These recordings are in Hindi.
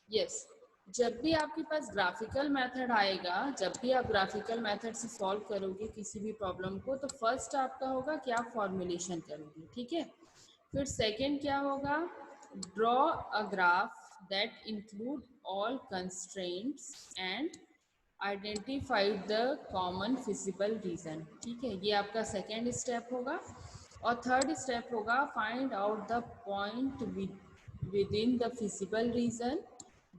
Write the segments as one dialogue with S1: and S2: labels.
S1: यस, जब भी आपके पास ग्राफिकल मेथड आएगा, जब भी आप ग्राफिकल मेथड से सॉल्व करोगे किसी भी प्रॉब्लम को, तो फर्स्ट आपका होगा कि आप फॉर्मुलेशन करोगे, ठीक है। फिर सेकंड क्या होगा, draw a graph that include all constraints and identify the common feasible region, ठीक है, ये आपका सेकेंड स्टेप होगा। और थर्ड स्टेप होगा, find out the point within the feasible region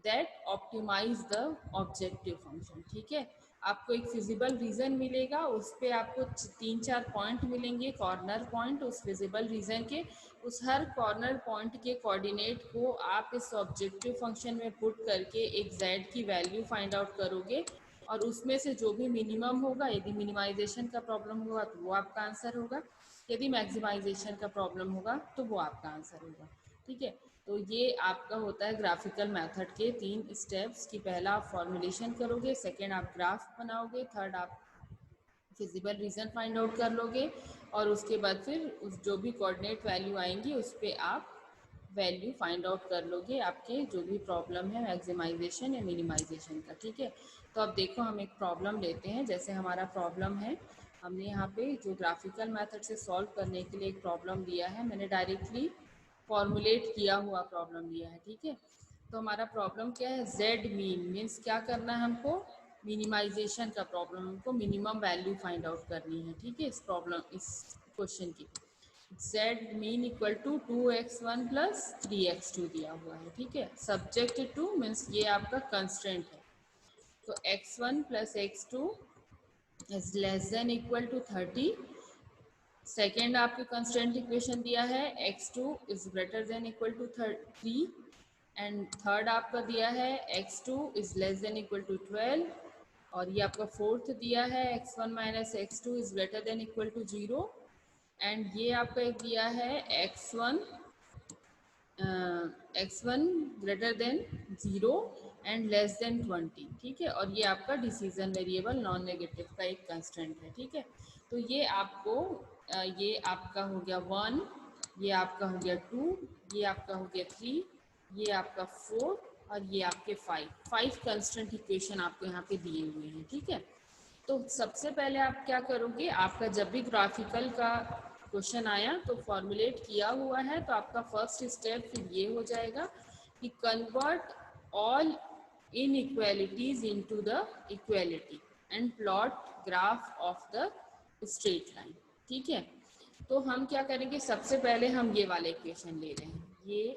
S1: that optimize the objective function, ठीक है। आपको एक फिजिबल रीजन मिलेगा, उस पर आपको 3-4 पॉइंट मिलेंगे, कॉर्नर पॉइंट उस फिजिबल रीजन के। उस हर कॉर्नर पॉइंट के कोऑर्डिनेट को आप इस ऑब्जेक्टिव फंक्शन में पुट करके एक z की वैल्यू फाइंड आउट करोगे, और उसमें से जो भी मिनिमम होगा, यदि मिनिमाइजेशन का प्रॉब्लम होगा तो वो आपका आंसर होगा, यदि मैक्सिमाइजेशन का प्रॉब्लम होगा तो वो आपका आंसर होगा, ठीक है। तो ये आपका होता है ग्राफिकल मेथड के 3 स्टेप्स कि पहला आप फॉर्मुलेशन करोगे, सेकेंड आप ग्राफ बनाओगे, थर्ड आप फिजिबल रीजन फाइंड आउट कर लोगे, और उसके बाद फिर उस जो भी कोऑर्डिनेट वैल्यू आएंगी उस पर आप वैल्यू फाइंड आउट कर लोगे आपके जो भी प्रॉब्लम है मैक्सिमाइजेशन या मिनिमाइजेशन का, ठीक है। तो अब देखो हम एक प्रॉब्लम लेते हैं, जैसे हमारा प्रॉब्लम है, हमने यहाँ पे जो ग्राफिकल मेथड से सॉल्व करने के लिए एक प्रॉब्लम दिया है, मैंने डायरेक्टली फॉर्मुलेट किया हुआ प्रॉब्लम लिया है, ठीक है। तो हमारा प्रॉब्लम क्या है, जेड मीन मीन्स क्या करना है हमको, मिनिमाइजेशन का प्रॉब्लम, हमको मिनिमम वैल्यू फाइंड आउट करनी है, ठीक है, इस प्रॉब्लम इस क्वेश्चन की। Z mean equal to 2x1 plus 3x2 दिया हुआ है, ठीक है। सब्जेक्ट टू मीन्स ये आपका कंस्ट्रेंट है, तो x1 plus x2 is less than equal to 30। Second आपके कंस्टेंट इक्वेशन दिया है x2 is greater than equal to 3, and third आपका दिया है x2 is less than equal to 12, और ये आपका फोर्थ दिया है x1 minus x2 is greater than equal to 0, and ये आपका एक दिया है x1 greater than 0 and less than 20, ठीक है। और ये आपका डिसीजन वेरिएबल नॉन नेगेटिव का एक कंस्टेंट है, ठीक है। तो ये आपको ये आपका हो गया 1, ये आपका हो गया 2, ये आपका हो गया 3, ये आपका 4, और ये आपके 5 कंस्टेंट इक्वेशन आपको यहाँ पे दिए हुए हैं, ठीक है। तो सबसे पहले आप क्या करोगे, आपका जब भी ग्राफिकल का क्वेश्चन आया तो फॉर्मुलेट किया हुआ है, तो आपका फर्स्ट स्टेप फिर ये हो जाएगा कि convert all inequalities into the equality and plot graph of the straight line, ठीक है। तो हम क्या करेंगे, सबसे पहले हम ये वाले इक्वेशन ले रहे हैं, ये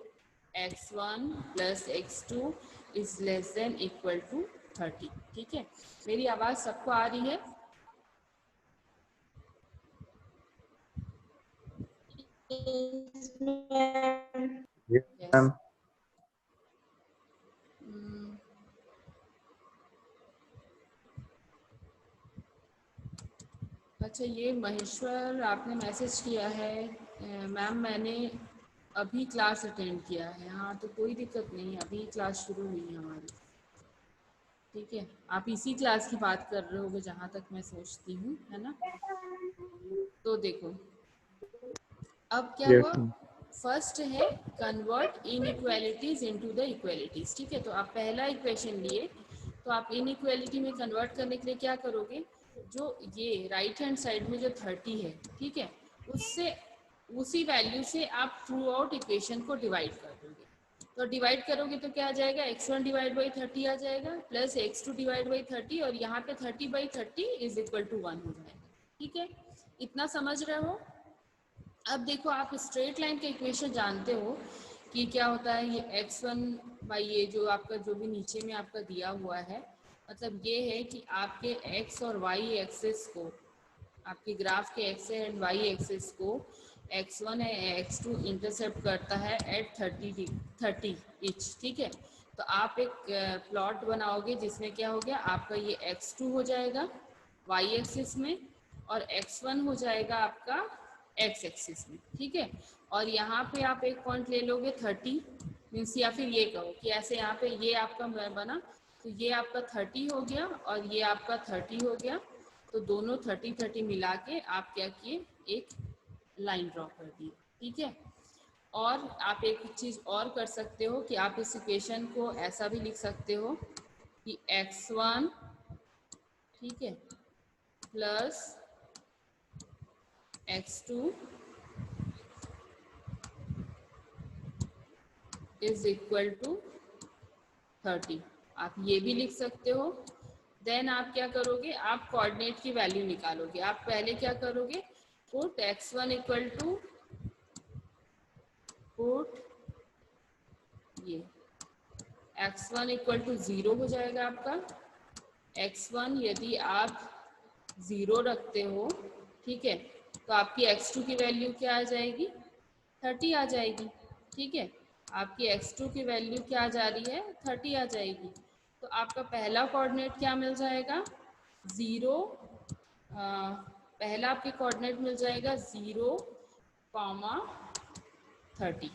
S1: x1 plus x2 is less than equal to 30, ठीक है। मेरी आवाज सबको आ रही है?
S2: Yes,
S1: yes.
S2: ma'am.
S1: अच्छा, ये महेश्वर आपने मैसेज किया है, मैम मैंने अभी क्लास अटेंड किया है। हाँ, तो कोई दिक्कत नहीं, अभी क्लास शुरू हुई है हमारी, ठीक है। आप इसी क्लास की बात कर रहे होगे जहाँ तक मैं सोचती हूँ, है ना। तो देखो अब क्या
S2: Yes,
S1: हुआ,
S2: ma'am.
S1: फर्स्ट है convert inequalities into the equalities, ठीक है। तो आप पहला इक्वेशन लिए, तो आप इनइक्वालिटी में कन्वर्ट करने के लिए क्या करोगे, जो ये राइट हैंड साइड में जो 30 है, ठीक है, उससे उसी वैल्यू से आप थ्रू आउट इक्वेशन को डिवाइड कर दोगे। तो डिवाइड करोगे तो क्या आ जाएगा, x1 डिवाइड बाई 30 आ जाएगा, प्लस x2 डिवाइड बाई 30, और यहाँ पे 30/30 इज इक्वल टू 1 हो जाएगा, ठीक है। इतना समझ रहे हो। अब देखो, आप स्ट्रेट लाइन के इक्वेशन जानते हो कि क्या होता है, ये x1 बाई ये जो आपका जो भी नीचे में आपका दिया हुआ है, मतलब ये है कि आपके x और y एक्सिस को, आपके ग्राफ के x एंड y एक्सिस को x1 है x2 इंटरसेप्ट करता है एट 30 इच, ठीक है। तो आप एक प्लॉट बनाओगे जिसमें क्या हो गया, आपका ये x2 हो जाएगा y एक्सिस में, और x1 हो जाएगा आपका x एक्सिस में, ठीक है। और यहाँ पे आप एक पॉइंट ले लोगे 30 मीन्स, या फिर ये कहो कि ऐसे यहाँ पे ये आपका बना, तो ये आपका 30 हो गया और ये आपका 30 हो गया, तो दोनों 30-30 मिला के आप क्या किए, एक लाइन ड्रॉ कर दिए, ठीक है। और आप एक चीज़ और कर सकते हो कि आप इस इक्वेशन को ऐसा भी लिख सकते हो कि x1, ठीक है, plus x2 is equal to 30। आप ये भी लिख सकते हो। देन आप क्या करोगे, आप कोऑर्डिनेट की वैल्यू निकालोगे। आप पहले क्या करोगे, put x1 equal to, put ये x1 इक्वल टू 0 हो जाएगा आपका। x1 यदि आप 0 रखते हो, ठीक है, तो आपकी x2 की वैल्यू क्या आ जाएगी, 30 आ जाएगी। ठीक है, आपकी x2 की वैल्यू क्या जा रही है, 30 आ जाएगी। तो आपका पहला कोऑर्डिनेट क्या मिल जाएगा, 0, पहला आपके कोऑर्डिनेट मिल जाएगा 0, 30।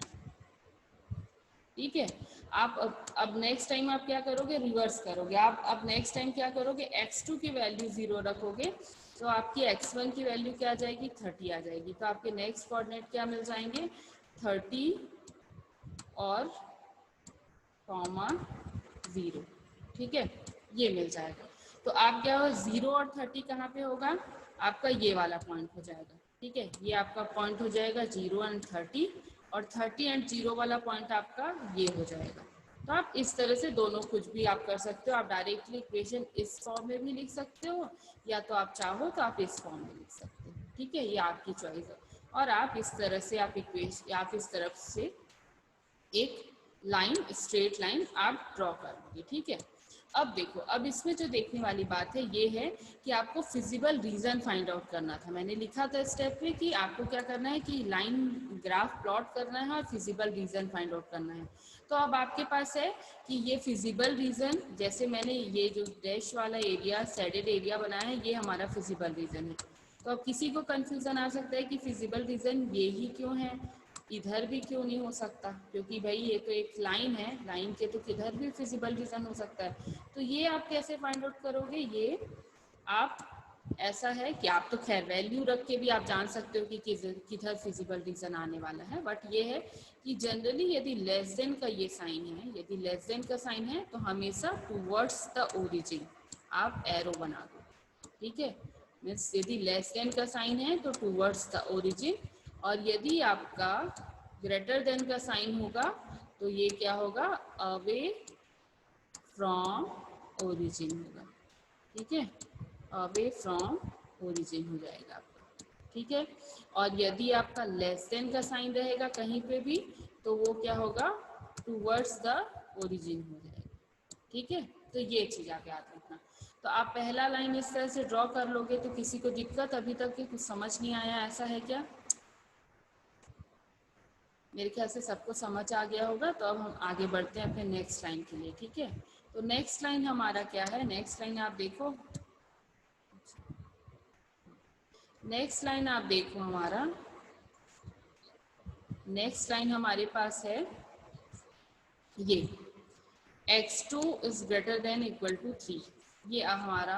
S1: ठीक है, आप अब नेक्स्ट टाइम आप क्या करोगे, रिवर्स करोगे। आप अब नेक्स्ट टाइम क्या करोगे, x2 की वैल्यू 0 रखोगे, तो आपकी x1 की वैल्यू क्या आ जाएगी, 30 आ जाएगी। तो आपके नेक्स्ट कोऑर्डिनेट क्या मिल जाएंगे, 30 और 0। ठीक है, ये मिल जाएगा। तो आप क्या हो, 0 और 30 कहाँ पे होगा, आपका ये वाला पॉइंट हो जाएगा। ठीक है, ये आपका पॉइंट हो जाएगा 0 एंड 30, और 30 एंड 0 वाला पॉइंट आपका ये हो जाएगा। तो आप इस तरह से दोनों कुछ भी आप कर सकते हो। आप डायरेक्टली इक्वेशन इस फॉर्म में भी लिख सकते हो, या तो आप चाहो तो आप इस फॉर्म में लिख सकते हो। ठीक है, ये आपकी चॉइस है। और आप इस तरह से आप इक्वेशन, आप इस तरफ से एक लाइन, स्ट्रेट लाइन आप ड्रॉ करोगे। ठीक है, अब देखो, अब इसमें जो देखने वाली बात है ये है कि आपको फिजिबल रीजन फाइंड आउट करना था। मैंने लिखा था स्टेप पे कि आपको क्या करना है कि लाइन ग्राफ प्लॉट करना है और फिजिबल रीजन फाइंड आउट करना है। तो अब आपके पास है कि ये फिजिबल रीजन, जैसे मैंने ये जो डैश वाला एरिया, शेडेड एरिया बनाया है, ये हमारा फिजिबल रीजन है। तो अब किसी को कंफ्यूजन आ सकता है कि फिजिबल रीजन ये ही क्यों है, इधर भी क्यों नहीं हो सकता, क्योंकि भाई ये तो एक लाइन है, लाइन के तो किधर भी फिजिबल रीजन हो सकता है। तो ये आप कैसे फाइंड आउट करोगे, ये आप ऐसा है कि आप तो खैर वैल्यू रख के भी आप जान सकते हो कि किधर फिजिबल रीजन आने वाला है, बट ये है कि जनरली यदि लेस देन का ये साइन है, यदि लेस देन का साइन है तो हमेशा टूवर्ड्स द ओरिजिन आप एरो बना दो। ठीक है, मीन्स यदि लेस देन का साइन है तो टूवर्ड्स द ओरिजिन, और यदि आपका ग्रेटर देन का साइन होगा तो ये क्या होगा, अवे फ्रॉम ओरिजिन होगा। ठीक है, अवे फ्रॉम ओरिजिन हो जाएगा आपका। ठीक है, और यदि आपका लेस देन का साइन रहेगा कहीं पे भी तो वो क्या होगा, टूवर्ड्स द ओरिजिन हो जाएगा। ठीक है, तो ये चीज आप याद रखना। तो आप पहला लाइन इस तरह से ड्रॉ कर लोगे। तो किसी को दिक्कत अभी तक की कुछ समझ नहीं आया, ऐसा है क्या? मेरे ख्याल से सबको समझ आ गया होगा। तो अब हम आगे बढ़ते हैं अपने नेक्स्ट लाइन के लिए। ठीक है, तो नेक्स्ट लाइन हमारा क्या है, नेक्स्ट लाइन आप देखो, नेक्स्ट लाइन आप देखो, हमारा नेक्स्ट लाइन हमारे पास है ये x2 is greater than equal to 3। ये हमारा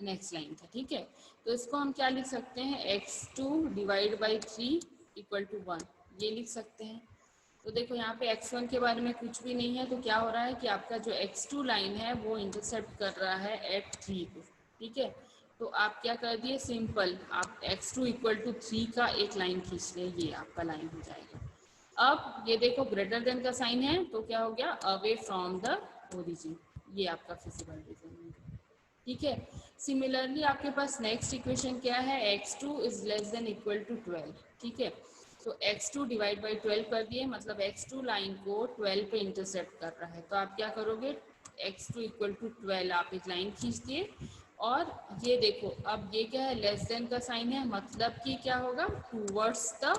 S1: नेक्स्ट लाइन था। ठीक है, तो इसको हम क्या लिख सकते हैं, x2 divide by 3 equal to 1, ये लिख सकते हैं। तो देखो यहाँ पे x1 के बारे में कुछ भी नहीं है, तो क्या हो रहा है कि आपका जो x2 लाइन है वो इंटरसेप्ट कर रहा है एट 3 को। ठीक है, तो आप क्या कर दिए, सिंपल आप x2 इक्वल टू 3 का एक लाइन खींच ले, ये आपका लाइन हो जाएगा। अब ये देखो ग्रेटर देन का साइन है तो क्या हो गया, अवे फ्रॉम द ओरिजिन, ये आपका फिजिबल रीजन है। ठीक है, सिमिलरली आपके पास नेक्स्ट इक्वेशन क्या है, x2 is less than equal to 12। ठीक है, तो x2 डिवाइड बाई 12 कर दिए, मतलब x2 लाइन को 12 पे इंटरसेप्ट कर रहा है। तो आप क्या करोगे, x2 इक्वल टू 12 आप एक लाइन खींच दिए, और ये देखो अब ये क्या है, लेस देन का साइन है, मतलब कि क्या होगा, टूवर्ड्स द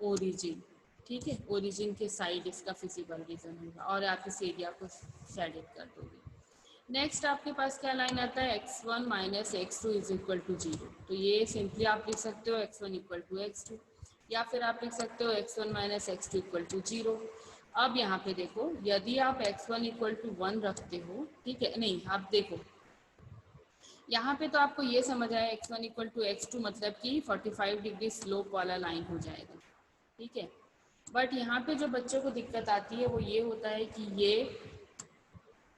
S1: ओरिजिन। ठीक है, ओरिजिन के साइड इसका फिजिबल रीजन होगा, और आप इस एरिया को शेडेड कर दोगे। नेक्स्ट आपके पास क्या लाइन आता है, x1 minus x2 is equal to 0। तो ये सिंपली आप लिख सकते हो x1 इक्वल टू x2, या फिर आप लिख सकते हो x1 minus x2 equal to 0। अब यहाँ पे देखो, यदि आप x1 इक्वल टू 1 रखते हो, ठीक है, नहीं आप देखो यहाँ पे तो आपको ये समझ आया x1 इक्वल टू x2 मतलब कि 45 डिग्री स्लोप वाला लाइन हो जाएगा। ठीक है, बट यहाँ पे जो बच्चों को दिक्कत आती है वो ये होता है कि ये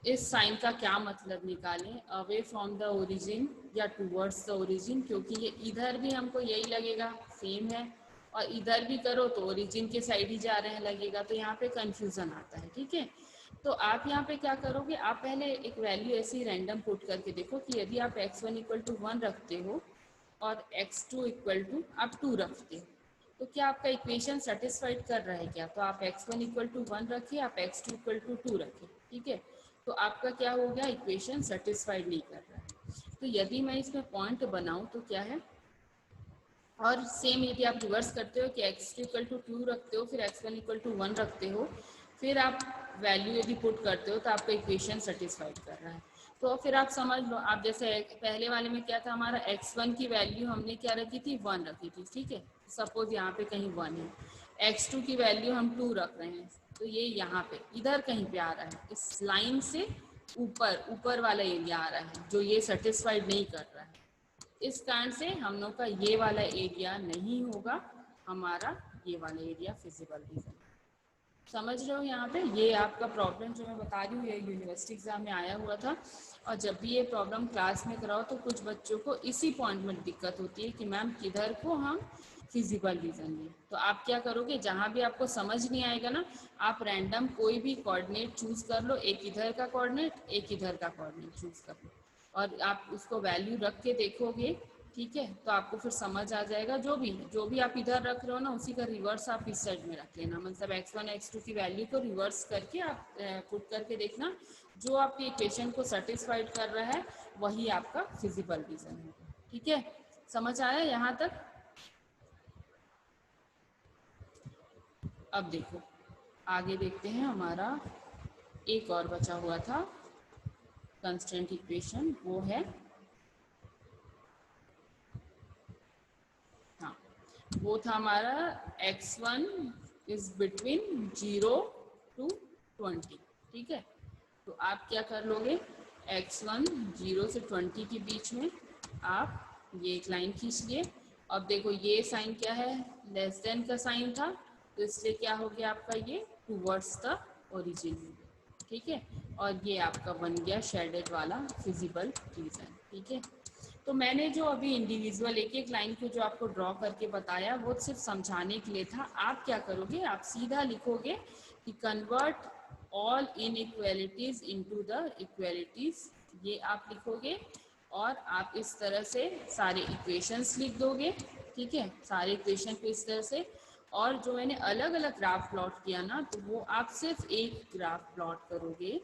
S1: इस साइन का क्या मतलब निकालें, अवे फ्रॉम द ओरिजिन या टूवर्ड्स द ओरिजिन, क्योंकि ये इधर भी हमको यही लगेगा सेम है और इधर भी करो तो ओरिजिन के साइड ही जा रहे हैं लगेगा, तो यहाँ पे कंफ्यूजन आता है। ठीक है, तो आप यहाँ पे क्या करोगे, आप पहले एक वैल्यू ऐसी रैंडम पुट करके देखो कि यदि आप x1 इक्वल टू 1 रखते हो और x2 इक्वल टू आप 2 रखते हो तो क्या आपका इक्वेशन सेटिस्फाइड कर रहा है क्या। तो आप x1 इक्वल टू 1 रखिए, आप x2 इक्वल टू 2 रखिए। ठीक है, तो आपका क्या हो गया, इक्वेशन सेटिस्फाइड नहीं कर रहा है। तो यदि मैं इसमें पॉइंट बनाऊं तो क्या है, और सेम यदि आप रिवर्स करते हो कि x2 इक्वल टू 2 रखते हो फिर x1 इक्वल टू 1 रखते हो फिर आप वैल्यू यदि पुट करते हो तो आपका इक्वेशन सेटिस्फाइड कर रहा है। तो फिर आप समझ लो, आप जैसे पहले वाले में क्या था, हमारा x1 की वैल्यू हमने क्या रखी थी, 1 रखी थी। ठीक है, सपोज यहाँ पे कहीं 1 है, x2 की वैल्यू हम 2 रख रहे हैं तो ये यहाँ पे इधर कहीं पे आ रहा है, इस लाइन से ऊपर वाला एरिया आ रहा है जो ये सेटिस्फाइड नहीं कर रहा है। इस कारण से हम लोग का ये वाला एरिया नहीं होगा, हमारा ये वाला एरिया फिजिबल रीजन। समझ रहे हो यहाँ पे, ये आपका प्रॉब्लम जो मैं बता रही हूँ ये यूनिवर्सिटी एग्जाम में आया हुआ था। और जब भी ये प्रॉब्लम क्लास में कराओ तो कुछ बच्चों को इसी पॉइंट में दिक्कत होती है कि मैम किधर को हम फिजिबल रीजन में। तो आप क्या करोगे, जहाँ भी आपको समझ नहीं आएगा ना, आप रैंडम कोई भी कोऑर्डिनेट चूज कर लो, एक इधर का कोऑर्डिनेट एक इधर का कोऑर्डिनेट चूज कर लो और आप उसको वैल्यू रख के देखोगे। ठीक है, तो आपको फिर समझ आ जाएगा, जो भी आप इधर रख रहे हो ना उसी का रिवर्स आप इस साइड में रख लेना, मतलब x1 x2 की वैल्यू को रिवर्स करके आप पुट करके देखना, जो आपके इक्वेशन को सेटिस्फाइड कर रहा है वही आपका फिजिबल रीजन होगा। ठीक है, समझ आया यहाँ तक। अब देखो आगे देखते हैं, हमारा एक और बचा हुआ था कंस्टेंट इक्वेशन, वो है वो था हमारा x1 इज बिटवीन 0 to 20। ठीक है, तो आप क्या कर लोगे, x1 0 से 20 के बीच में आप ये एक लाइन खींच लिए। अब देखो ये साइन क्या है, लेस देन का साइन था, तो इसलिए क्या हो गया आपका ये टूवर्ड्स द ओरिजिन। ठीक है, और ये आपका बन गया शेडेड वाला फिजिबल रीजन। ठीक है, तो मैंने जो अभी इंडिविजुअल एक एक लाइन को जो आपको ड्रॉ करके बताया वो सिर्फ समझाने के लिए था। आप क्या करोगे, आप सीधा लिखोगे कि convert all inequalities into the equalities, ये आप लिखोगे और आप इस तरह से सारे इक्वेशंस लिख दोगे। ठीक है, सारे इक्वेशन को इस तरह से, और जो मैंने अलग अलग ग्राफ प्लॉट किया ना तो वो आप सिर्फ एक ग्राफ प्लॉट करोगे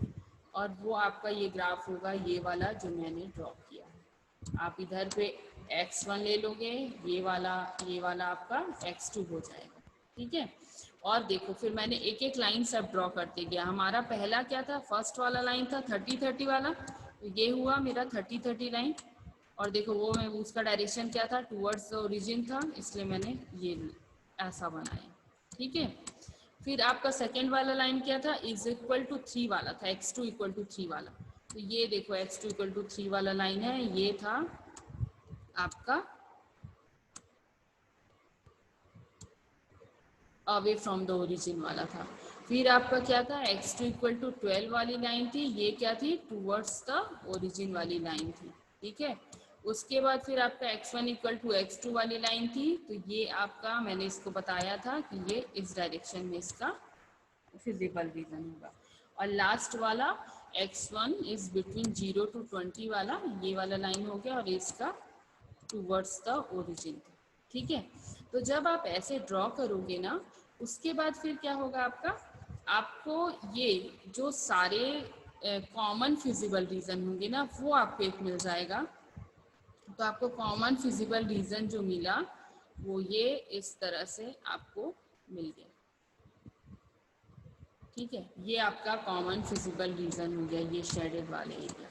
S1: और वो आपका ये ग्राफ होगा, ये वाला जो मैंने ड्रॉ किया। आप इधर पे x1 ले लोगे, ये वाला आपका x2 हो जाएगा। ठीक है, और देखो फिर मैंने एक एक लाइन सब ड्रॉ करते गया। हमारा पहला क्या था, फर्स्ट वाला लाइन था 30-30 वाला, तो ये हुआ मेरा 30-30 लाइन। और देखो वो मैं उसका डायरेक्शन क्या था, टूवर्ड्स द ओरिजिन था, इसलिए मैंने ये ऐसा बनाया। ठीक है, फिर आपका सेकेंड वाला लाइन क्या था, इज इक्वल टू 3 वाला था, x2 इक्वल टू 3 वाला। तो ये देखो x2 इक्वल टू 3 वाला लाइन है, ये था आपका अवे फ्रॉम द ओरिजिन वाला था। फिर आपका क्या था, x2 इक्वल टू 12 वाली लाइन थी, ये क्या थी, टूवर्ड्स द ओरिजिन वाली लाइन थी। ठीक है, उसके बाद फिर आपका x1 इक्वल टू x2 वाली लाइन थी, तो ये आपका मैंने इसको बताया था कि ये इस डायरेक्शन में इसका फिजिबल रीजन होगा। और लास्ट वाला x1 इज बिटवीन 0 to 20 वाला, ये वाला लाइन हो गया और इसका टूवर्ड्स द ओरिजिन। ठीक है, तो जब आप ऐसे ड्रॉ करोगे ना उसके बाद फिर क्या होगा आपका, आपको ये जो सारे कॉमन फिजिबल रीजन होंगे ना वो आपको एक मिल जाएगा। तो आपको कॉमन फिजिबल रीजन जो मिला वो ये इस तरह से आपको मिल गया। ठीक है, ये आपका कॉमन फिजिबल रीजन हो गया, ये शेडेड वाले एरिया।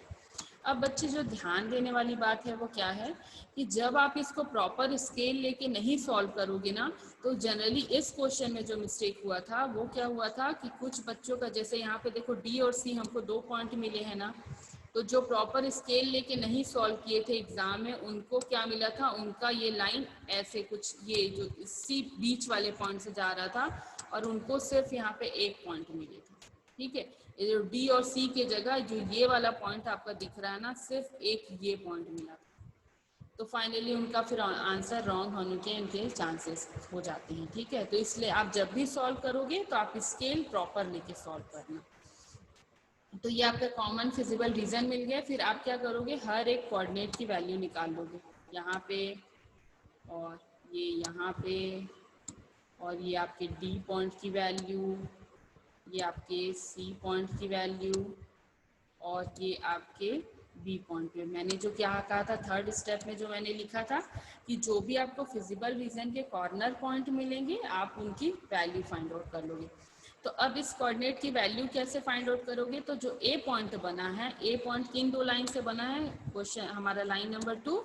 S1: अब बच्चे जो ध्यान देने वाली बात है वो क्या है कि जब आप इसको प्रॉपर स्केल लेके नहीं सॉल्व करोगे ना तो जनरली इस क्वेश्चन में जो मिस्टेक हुआ था वो क्या हुआ था कि कुछ बच्चों का, जैसे यहाँ पे देखो डी और सी हमको 2 पॉइंट मिले हैं ना, तो जो प्रॉपर स्केल लेके नहीं सॉल्व किए थे एग्जाम में उनको क्या मिला था, उनका ये लाइन ऐसे कुछ ये जो सी बीच वाले पॉइंट से जा रहा था और उनको सिर्फ यहाँ पे 1 पॉइंट मिले थे, ठीक है। ये जो डी और सी के जगह जो ये वाला पॉइंट आपका दिख रहा है ना, सिर्फ एक ये पॉइंट मिला था, तो फाइनली उनका फिर आंसर रॉन्ग होने के इनके चांसेस हो जाते हैं, ठीक है। तो इसलिए आप जब भी सॉल्व करोगे तो आप स्केल प्रॉपर लेके सॉल्व करना। तो ये आपका कॉमन फिजिबल रीजन मिल गया। फिर आप क्या करोगे, हर एक कोऑर्डिनेट की वैल्यू निकाल लोगे, यहाँ पे और ये यहाँ पे, और ये आपके डी पॉइंट की वैल्यू, ये आपके सी पॉइंट की वैल्यू, और ये आपके बी पॉइंट पे। मैंने जो क्या कहा था थर्ड स्टेप में, जो मैंने लिखा था कि जो भी आपको फिजिबल रीजन के कॉर्नर पॉइंट मिलेंगे आप उनकी वैल्यू फाइंड आउट कर लोगे। तो अब इस कोऑर्डिनेट की वैल्यू कैसे फाइंड आउट करोगे, तो जो ए पॉइंट बना है, ए पॉइंट किन दो लाइन से बना है, क्वेश्चन हमारा लाइन नंबर 2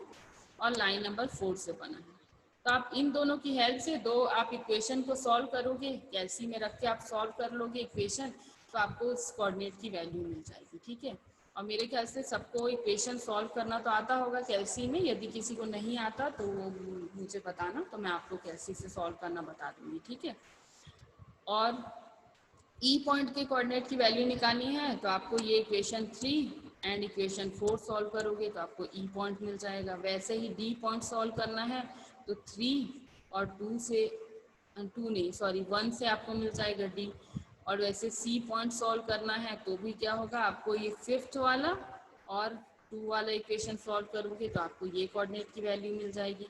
S1: और लाइन नंबर 4 से बना है। तो आप इन दोनों की हेल्प से दो आप इक्वेशन को सॉल्व करोगे, कैलसी में रख के आप सॉल्व कर लोगे इक्वेशन, तो आपको इस कोऑर्डिनेट की वैल्यू मिल जाएगी, ठीक है। और मेरे ख्याल से सबको इक्वेशन सॉल्व करना तो आता होगा कैलसी में, यदि किसी को नहीं आता तो वो मुझे बताना, तो मैं आपको कैलसी से सॉल्व करना बता दूंगी, ठीक है। और ई पॉइंट के कोऑर्डिनेट की वैल्यू निकालनी है, तो आपको ये इक्वेशन 3 एंड इक्वेशन 4 सॉल्व करोगे तो आपको ई पॉइंट मिल जाएगा। वैसे ही डी पॉइंट सॉल्व करना है तो 3 और 1 से आपको मिल जाएगा डी। और वैसे सी पॉइंट सॉल्व करना है तो भी क्या होगा, आपको ये 5th वाला और 2 वाला इक्वेशन सॉल्व करोगे तो आपको ये कोऑर्डिनेट की वैल्यू मिल जाएगी।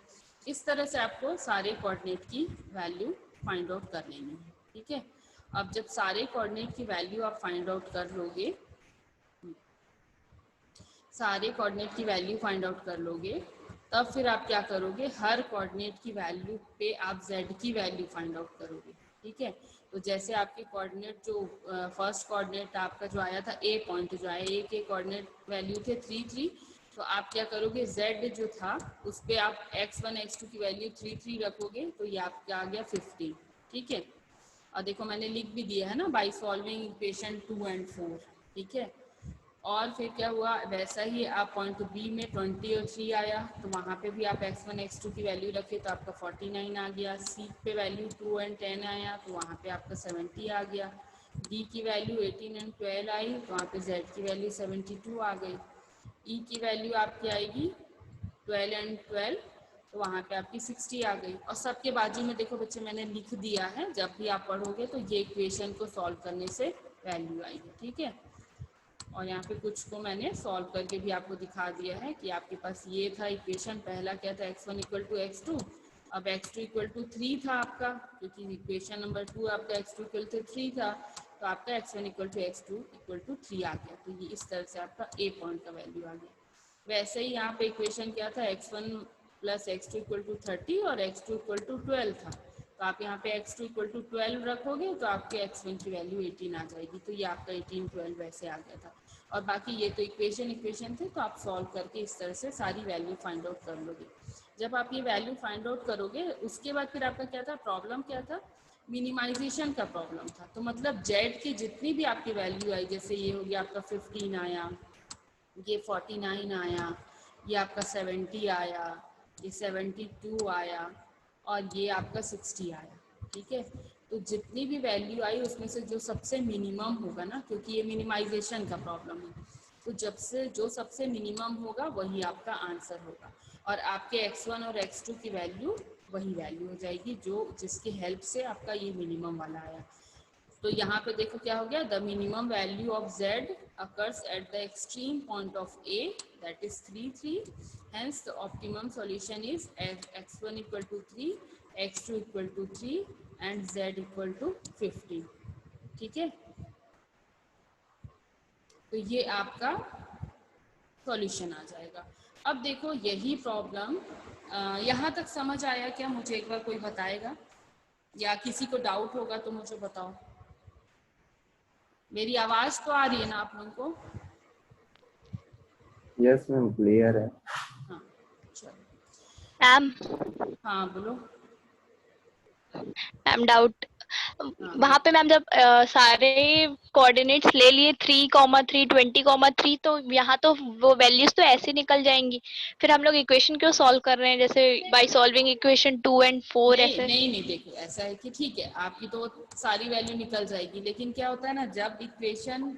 S1: इस तरह से आपको सारे कोऑर्डिनेट की वैल्यू फाइंड आउट कर लेनी है, ठीक है। अब जब सारे कोऑर्डिनेट की वैल्यू आप फाइंड आउट कर लोगे, सारे कोऑर्डिनेट की वैल्यू फाइंड आउट कर लोगे, तब फिर आप क्या करोगे, हर कोऑर्डिनेट की वैल्यू पे आप z की वैल्यू फाइंड आउट करोगे, ठीक है। तो जैसे आपके कोऑर्डिनेट जो फर्स्ट कोऑर्डिनेट आपका जो आया था ए पॉइंट जो आया, ए के कोऑर्डिनेट वैल्यू थे 3 3, तो आप क्या करोगे, z जो था उस पर आप x1 x2 की वैल्यू 3 3 रखोगे, तो ये आपका आ गया 15, ठीक है। और देखो मैंने लिख भी दिया है ना, बाई सॉल्विंग इक्वेशन 2 एंड 4, ठीक है। और फिर क्या हुआ, वैसा ही आप पॉइंट बी में 20 और 3 आया, तो वहाँ पे भी आप x1 x2 की वैल्यू रखे तो आपका 49 आ गया। सी पे वैल्यू 2 एंड 10 आया तो वहाँ पे आपका 70 आ गया। डी की वैल्यू 18 एंड 12 आई तो वहाँ पे z की वैल्यू 72 आ गई। ई की वैल्यू आपकी आएगी 12 एंड 12, तो वहाँ पे आपकी 60 आ गई। और सबके बाजू में देखो बच्चे मैंने लिख दिया है, जब भी आप पढ़ोगे तो ये इक्वेशन को सॉल्व करने से वैल्यू आएगी, ठीक है। और यहाँ पे कुछ को मैंने सॉल्व करके भी आपको दिखा दिया है कि आपके पास ये था इक्वेशन, पहला क्या था x1 इक्वल टू x2, अब x2 इक्वल टू 3 था आपका, क्योंकि इक्वेशन नंबर 2 आपका x2 इक्वल टू 3 था, तो आपका x1 equal to x2 equal to 3 आ गया। तो ये इस तरह से आपका a पॉइंट का वैल्यू आ गया। वैसे ही यहाँ पे इक्वेशन क्या था, x1 plus x2 equal to 30 और x2 इक्वल टू 12 था, तो आप यहाँ पे x2 इक्वल टू 12 रखोगे तो आपके x1 की वैल्यू 18 आ जाएगी। तो ये आपका 18 12 वैसे आ गया था। और बाकी ये तो इक्वेशन थे, तो आप सॉल्व करके इस तरह से सारी वैल्यू फाइंड आउट कर लोगे। जब आप ये वैल्यू फाइंड आउट करोगे उसके बाद फिर आपका क्या था, प्रॉब्लम क्या था, मिनिमाइजेशन का प्रॉब्लम था। तो मतलब z की जितनी भी आपकी वैल्यू आई, जैसे ये हो गया आपका 15 आया, ये 49 आया, ये आपका 70 आया, ये 72 आया और ये आपका 60 आया, ठीक है। तो जितनी भी वैल्यू आई उसमें से जो सबसे मिनिमम होगा ना, क्योंकि ये मिनिमाइजेशन का प्रॉब्लम है, तो जब से जो सबसे मिनिमम होगा वही आपका आंसर होगा। और आपके x1 और x2 की वैल्यू वही वैल्यू हो जाएगी जो जिसकी हेल्प से आपका ये मिनिमम वाला आया। तो यहाँ पे देखो क्या हो गया, the minimum value of z occurs at the extreme point of a, that is 3 3, hence the optimum solution is x1 equal to 3, x2 equal to 3 and z equal to 15, ठीक है। तो ये आपका सॉल्यूशन आ जाएगा। अब देखो यही प्रॉब्लम यहाँ तक समझ आया क्या, मुझे एक बार कोई बताएगा, या किसी को डाउट होगा तो मुझे बताओ। मेरी आवाज तो आ रही है ना आप लोगों को?
S2: यस मैम, क्लियर है।
S1: हाँ चलो
S3: मैम,
S1: हाँ बोलो।
S3: मैम डाउट, वहां पे मैम जब सारे कोऑर्डिनेट्स ले लिए 3,3 20,3, तो यहाँ तो वो वैल्यूज तो ऐसे निकल जाएंगी। फिर हम लोग इक्वेशन क्यों सॉल्व कर रहे हैं, जैसे बाय सॉल्विंग इक्वेशन 2 और 4
S1: नहीं
S3: ऐसे?
S1: नहीं नहीं, देखो ऐसा है कि ठीक है आपकी तो सारी वैल्यू निकल जाएगी, लेकिन क्या होता है ना, जब इक्वेशन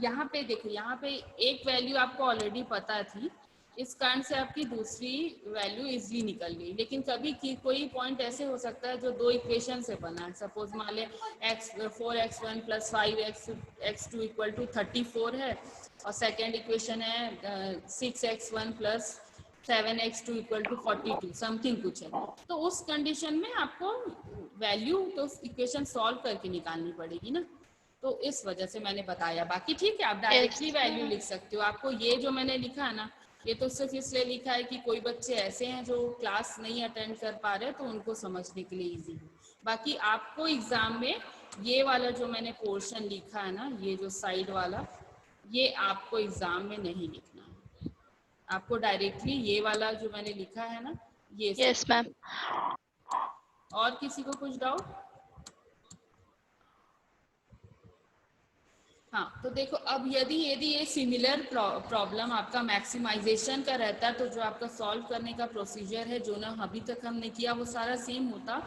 S1: यहाँ पे देखो, यहाँ पे एक वैल्यू आपको ऑलरेडी पता थी, इस कारण से आपकी दूसरी वैल्यू इजली निकल गई। लेकिन कभी की कोई पॉइंट ऐसे हो सकता है जो दो इक्वेशन से बना है, सपोज मान ले x4x1 + 5x2 = 34 है, और सेकेंड इक्वेशन है 6x1 + 7x2 = 42 समथिंग कुछ है। तो उस कंडीशन में आपको वैल्यू तो इक्वेशन सॉल्व करके निकालनी पड़ेगी ना, तो इस वजह से मैंने बताया। बाकी ठीक है, आप डायरेक्टली वैल्यू लिख सकते हो। आपको ये जो मैंने लिखा है ना, ये तो सिर्फ इसलिए लिखा है कि कोई बच्चे ऐसे हैं जो क्लास नहीं अटेंड कर पा रहे, तो उनको समझने के लिए इजी हो। बाकी आपको एग्जाम में ये वाला जो मैंने पोर्शन लिखा है ना, ये जो साइड वाला, ये आपको एग्जाम में नहीं लिखना है। आपको डायरेक्टली ये वाला जो मैंने लिखा है ना, ये सब।
S3: Yes ma'am.
S1: और किसी को कुछ डाउट? हाँ, तो देखो अब यदि ये सिमिलर प्रॉब्लम आपका मैक्सिमाइजेशन का रहता, तो जो आपका सॉल्व करने का प्रोसीजर है जो ना अभी तक हमने किया वो सारा सेम होता।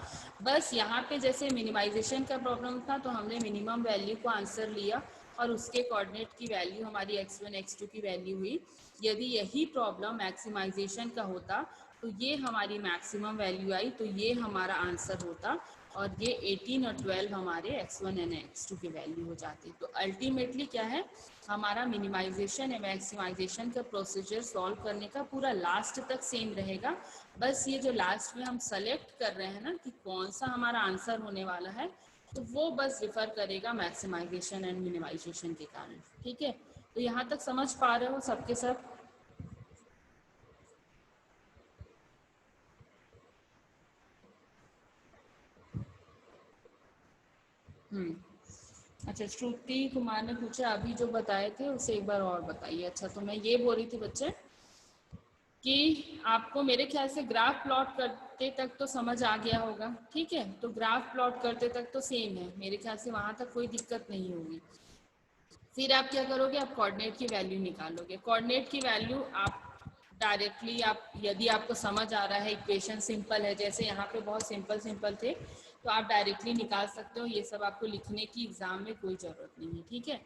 S1: बस यहाँ पे जैसे मिनिमाइजेशन का प्रॉब्लम था, तो हमने मिनिमम वैल्यू को आंसर लिया और उसके कोऑर्डिनेट की वैल्यू हमारी x1 x2 की वैल्यू हुई। यदि यही प्रॉब्लम मैक्सिमाइजेशन का होता, तो ये हमारी मैक्सिमम वैल्यू आई, तो ये हमारा आंसर होता, और ये 18 और 12 हमारे x1 और x2 की वैल्यू हो जाती। तो अल्टीमेटली क्या है, हमारा मिनिमाइजेशन या मैक्सिमाइजेशन का प्रोसीजर सॉल्व करने का पूरा लास्ट तक सेम रहेगा। बस ये जो लास्ट में हम सेलेक्ट कर रहे हैं ना कि कौन सा हमारा आंसर होने वाला है, तो वो बस रिफर करेगा मैक्सिमाइजेशन एंड मिनिमाइजेशन के कारण। ठीक है, तो यहाँ तक समझ पा रहे हो सबके सब? अच्छा, श्रुति कुमार ने पूछा अभी जो बताए थे उसे एक बार और बताइए। अच्छा, तो मैं ये बोल रही थी बच्चे कि आपको मेरे ख्याल से ग्राफ प्लॉट करते तक तो समझ आ गया होगा। ठीक है, तो ग्राफ प्लॉट करते तक तो सेम है मेरे ख्याल से, वहां तक कोई दिक्कत नहीं होगी। फिर आप क्या करोगे, आप कोऑर्डिनेट की वैल्यू निकालोगे। कोऑर्डिनेट की वैल्यू आप डायरेक्टली, आप यदि आपको समझ आ रहा है, इक्वेशन सिंपल है, जैसे यहाँ पे बहुत सिंपल थे, तो आप डायरेक्टली निकाल सकते हो। ये सब आपको लिखने की एग्जाम में कोई जरूरत नहीं है। ठीक है,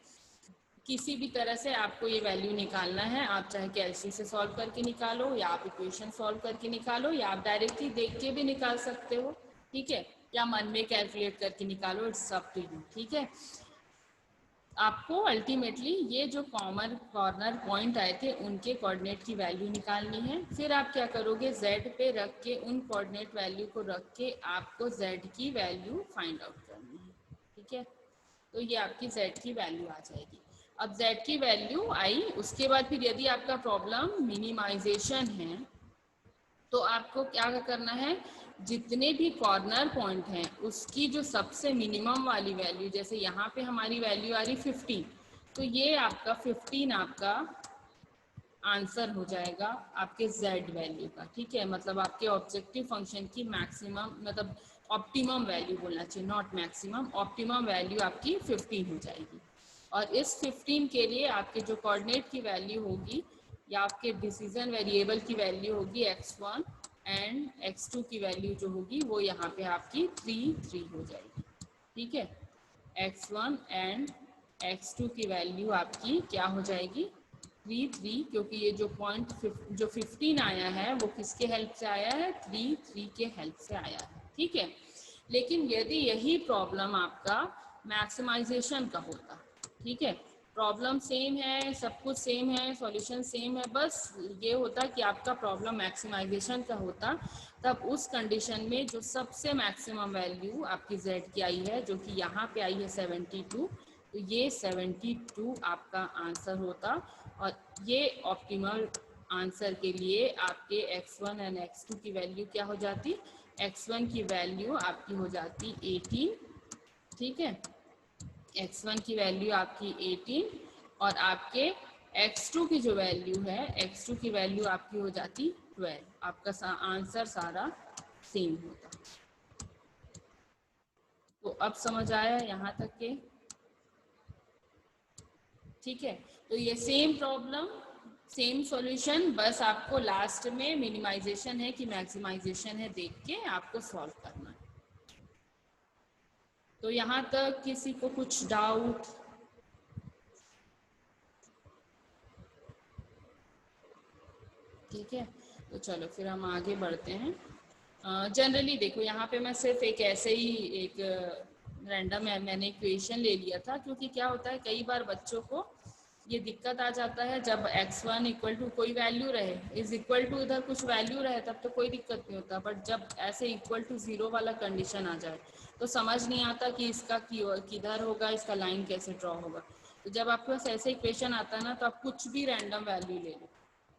S1: किसी भी तरह से आपको ये वैल्यू निकालना है, आप चाहे कैलसी से सॉल्व करके निकालो, या आप इक्वेशन सॉल्व करके निकालो, या आप डायरेक्टली देख के भी निकाल सकते हो। ठीक है, या मन में कैलकुलेट करके निकालो, इट्स अप टू यू। ठीक है, आपको अल्टीमेटली ये जो कॉमन कॉर्नर पॉइंट आए थे उनके कोऑर्डिनेट की वैल्यू निकालनी है। फिर आप क्या करोगे, z पे रख के, उन कोऑर्डिनेट वैल्यू को रख के आपको z की वैल्यू फाइंड आउट करनी है। ठीक है, तो ये आपकी z की वैल्यू आ जाएगी। अब z की वैल्यू आई, उसके बाद फिर यदि आपका प्रॉब्लम मिनिमाइजेशन है, तो आपको क्या करना है, जितने भी कॉर्नर पॉइंट हैं उसकी जो सबसे मिनिमम वाली वैल्यू, जैसे यहाँ पे हमारी वैल्यू आ रही 15, तो ये आपका 15 आपका आंसर हो जाएगा आपके z वैल्यू का। ठीक है, मतलब आपके ऑब्जेक्टिव फंक्शन की मैक्सिमम, मतलब ऑप्टिमम वैल्यू बोलना चाहिए, नॉट मैक्सिमम, ऑप्टिमम वैल्यू आपकी 15 हो जाएगी। और इस 15 के लिए आपके जो कोऑर्डिनेट की वैल्यू होगी, या आपके डिसीजन वेरिएबल की वैल्यू होगी x1, एंड x2 की वैल्यू जो होगी वो यहाँ पे आपकी 3 हो जाएगी। ठीक है, x1 एंड x2 की वैल्यू आपकी क्या हो जाएगी, 3, क्योंकि ये जो पॉइंट जो 15 आया है वो किसके हेल्प से आया है, 3 के हेल्प से आया है। ठीक है, लेकिन यदि यही प्रॉब्लम आपका मैक्सिमाइजेशन का होता, ठीक है, प्रॉब्लम सेम है, सब कुछ सेम है, सॉल्यूशन सेम है, बस ये होता कि आपका प्रॉब्लम मैक्सिमाइजेशन का होता, तब उस कंडीशन में जो सबसे मैक्सिमम वैल्यू आपकी z की आई है, जो कि यहाँ पे आई है 72, तो ये 72 आपका आंसर होता। और ये ऑप्टिमल आंसर के लिए आपके x1 एंड x2 की वैल्यू क्या हो जाती, x1 की वैल्यू आपकी हो जाती 18। ठीक है, x1 की वैल्यू आपकी 18, और आपके x2 की जो वैल्यू है, x2 की वैल्यू आपकी हो जाती 12। आपका आंसर सारा सेम होता। तो अब समझ आया यहाँ तक के? ठीक है, तो ये सेम प्रॉब्लम सेम सॉल्यूशन, बस आपको लास्ट में मिनिमाइजेशन है कि मैक्सिमाइजेशन है देख के आपको सॉल्व करना है। तो यहाँ तक किसी को कुछ डाउट? ठीक है, तो चलो फिर हम आगे बढ़ते हैं। जनरली देखो यहाँ पे मैं सिर्फ एक ऐसे ही एक रैंडम मैंने इक्वेशन ले लिया था, क्योंकि क्या होता है कई बार बच्चों को ये दिक्कत आ जाता है जब x1 इक्वल टू कोई वैल्यू रहे, इज इक्वल टू इधर कुछ वैल्यू रहे तब तो कोई दिक्कत नहीं होता, बट जब ऐसे इक्वल टू 0 वाला कंडीशन आ जाए तो समझ नहीं आता कि इसका किधर होगा, इसका लाइन कैसे ड्रॉ होगा। तो जब आपके पास ऐसे इक्वेशन आता है ना, तो आप कुछ भी रैंडम वैल्यू ले लो,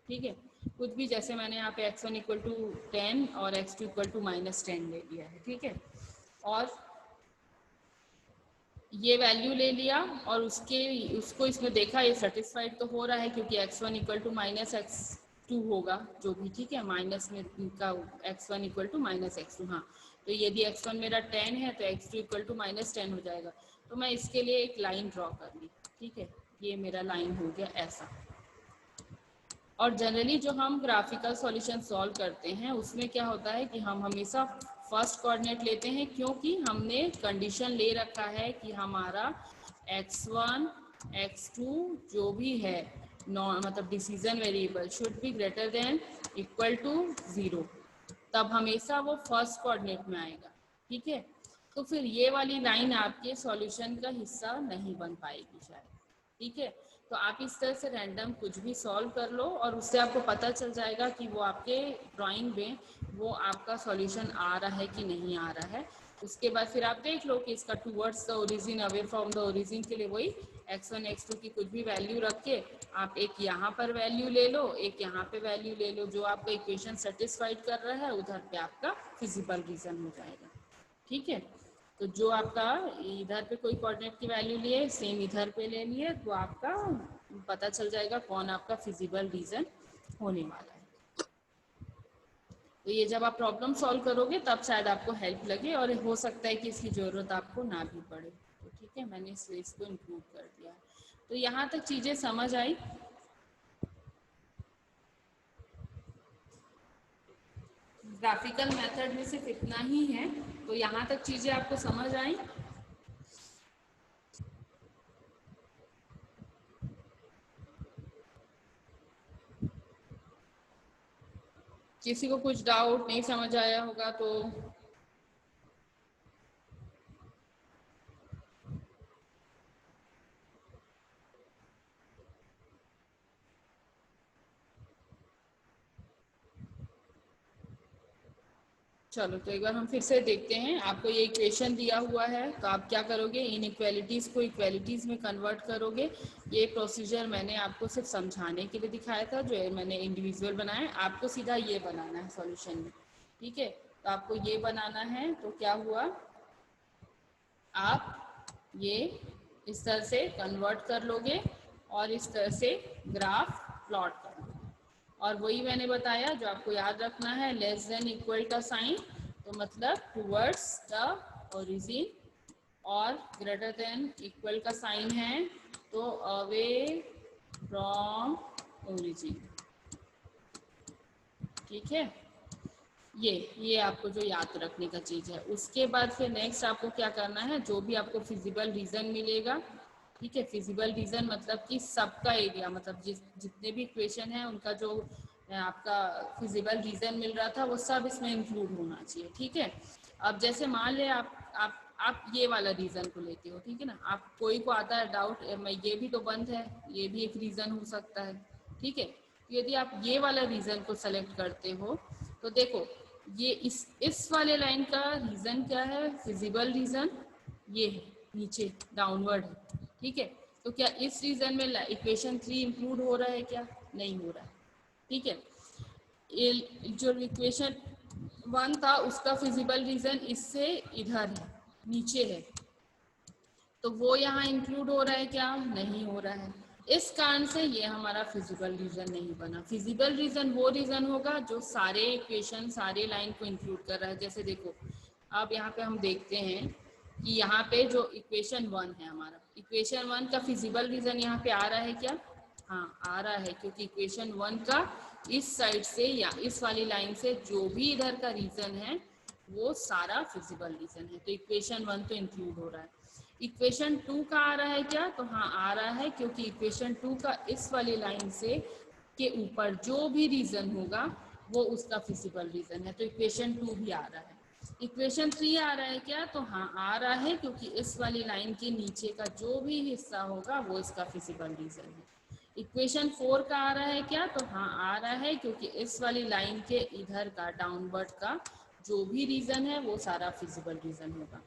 S1: ठीक है, कुछ भी, जैसे मैंने यहाँ पे x1 इक्वल टू 10 और x2 इक्वल टू -10 ले लिया है, ठीक है, और ये वैल्यू ले लिया और उसको इसमें देखा ये सेटिस्फाइड तो हो रहा है क्योंकि x1 इक्वल टू -x2 होगा जो भी, ठीक है, माइनस में का x1 इक्वल टू -x2, हाँ, तो यदि x1 मेरा 10 है तो x2 इक्वल टू -10 हो जाएगा। तो मैं इसके लिए एक लाइन ड्रॉ कर ली, ठीक है, ये मेरा लाइन हो गया ऐसा। और जनरली जो हम ग्राफिकल सॉल्यूशन सॉल्व करते हैं उसमें क्या होता है कि हम हमेशा फर्स्ट कोऑर्डिनेट लेते हैं, क्योंकि हमने कंडीशन ले रखा है कि हमारा x1 x2 जो भी है मतलब decision variable should be greater than equal to 0, तब हमेशा वो फर्स्ट कोऑर्डिनेट में आएगा, ठीक है। तो फिर ये वाली लाइन आपके सॉल्यूशन का हिस्सा नहीं बन पाएगी शायद, ठीक है। तो आप इस तरह से रैंडम कुछ भी सॉल्व कर लो और उससे आपको पता चल जाएगा कि वो आपके ड्राइंग में वो आपका सॉल्यूशन आ रहा है कि नहीं आ रहा है। उसके बाद फिर आप देख लो कि इसका towards the origin away from the origin के लिए वही x1 x2 की कुछ भी वैल्यू रख के आप एक यहाँ पर वैल्यू ले लो, एक यहाँ पे वैल्यू ले लो, जो आपका इक्वेशन सेटिस्फाइड कर रहा है उधर पे आपका फिजिबल रीजन हो जाएगा, ठीक है। तो जो आपका इधर पे कोई कोऑर्डिनेट की वैल्यू लिए सेम इधर पे ले लिए तो आपका पता चल जाएगा कौन आपका फिजिबल रीजन होने वाला है। तो ये जब आप प्रॉब्लम सॉल्व करोगे तब शायद आपको हेल्प लगे और हो सकता है कि इसकी ज़रूरत आपको ना भी पड़े। तो ठीक है, मैंने इसलिए इसको इंक्लूड कर दिया। तो यहाँ तक चीज़ें समझ आई? ग्राफिकल मेथड में सिर्फ इतना ही है, तो यहाँ तक चीज़ें आपको समझ आई? किसी को कुछ डाउट नहीं समझ आया होगा तो चलो, तो एक बार हम फिर से देखते हैं। आपको ये इक्वेशन दिया हुआ है तो आप क्या करोगे, इनइक्वालिटीज को इक्वालिटीज में कन्वर्ट करोगे। ये प्रोसीजर मैंने आपको सिर्फ समझाने के लिए दिखाया था, जो मैंने इंडिविजुअल बनाया, आपको सीधा ये बनाना है सॉल्यूशन में, ठीक है। तो आपको ये बनाना है, तो क्या हुआ, आप ये इस तरह से कन्वर्ट कर लोगे और इस तरह से ग्राफ प्लॉट कर लोगे। और वही मैंने बताया जो आपको याद रखना है, लेस देन इक्वल का साइन, तो मतलब टुवर्ड्स द ओरिजिन, और ग्रेटर देन इक्वल का साइन है तो अवे फ्रॉम ओरिजिन, ठीक है। ये आपको जो याद रखने का चीज़ है। उसके बाद फिर नेक्स्ट आपको क्या करना है, जो भी आपको फिजिबल रीजन मिलेगा, ठीक है, फिजिबल रीजन मतलब कि सबका एरिया, मतलब जितने भी इक्वेशन है उनका जो आपका फिजिबल रीजन मिल रहा था वो सब इसमें इंक्लूड होना चाहिए, ठीक है। अब जैसे मान ले आप ये वाला रीजन को लेते हो, ठीक है ना, आप कोई को आता है डाउट ये भी तो बंद है, ये भी एक रीजन हो सकता है, ठीक है। तो यदि आप ये वाला रीजन को सेलेक्ट करते हो तो देखो ये इस वाले लाइन का रीजन क्या है, फिजिबल रीजन ये है, नीचे डाउनवर्ड है, ठीक है। तो क्या इस रीजन में इक्वेशन 3 इंक्लूड हो रहा है क्या? नहीं हो रहा है, ठीक है। जो इक्वेशन 1 था उसका फिजिबल रीजन इससे इधर है, नीचे है, तो वो यहाँ इंक्लूड हो रहा है क्या? नहीं हो रहा है। इस कारण से ये हमारा फिजिबल रीजन नहीं बना। फिजिबल रीजन वो रीजन होगा जो सारे इक्वेशन, सारे लाइन को इंक्लूड कर रहा है। जैसे देखो अब यहाँ पे हम देखते हैं कि यहाँ पे जो इक्वेशन 1 है हमारा, इक्वेशन 1 का फिजिबल रीजन यहाँ पे आ रहा है क्या? हाँ आ रहा है, क्योंकि इक्वेशन 1 का इस साइड से या इस वाली लाइन से जो भी इधर का रीजन है वो सारा फिजिबल रीजन है, तो इक्वेशन 1 तो इंक्लूड हो रहा है। इक्वेशन 2 का आ रहा है क्या? तो हाँ आ रहा है, क्योंकि इक्वेशन 2 का इस वाली लाइन से के ऊपर जो भी रीजन होगा वो उसका फिजिबल रीजन है, तो इक्वेशन 2 भी आ रहा है। इक्वेशन 3 आ रहा है क्या? तो हाँ आ रहा है, क्योंकि इस वाली लाइन के नीचे का जो भी हिस्सा होगा वो इसका फिजिबल रीजन है। इक्वेशन 4 का आ रहा है क्या? तो हाँ आ रहा है, क्योंकि इस वाली लाइन के इधर का डाउनवर्ड का जो भी रीजन है वो सारा फिजिबल रीजन होगा।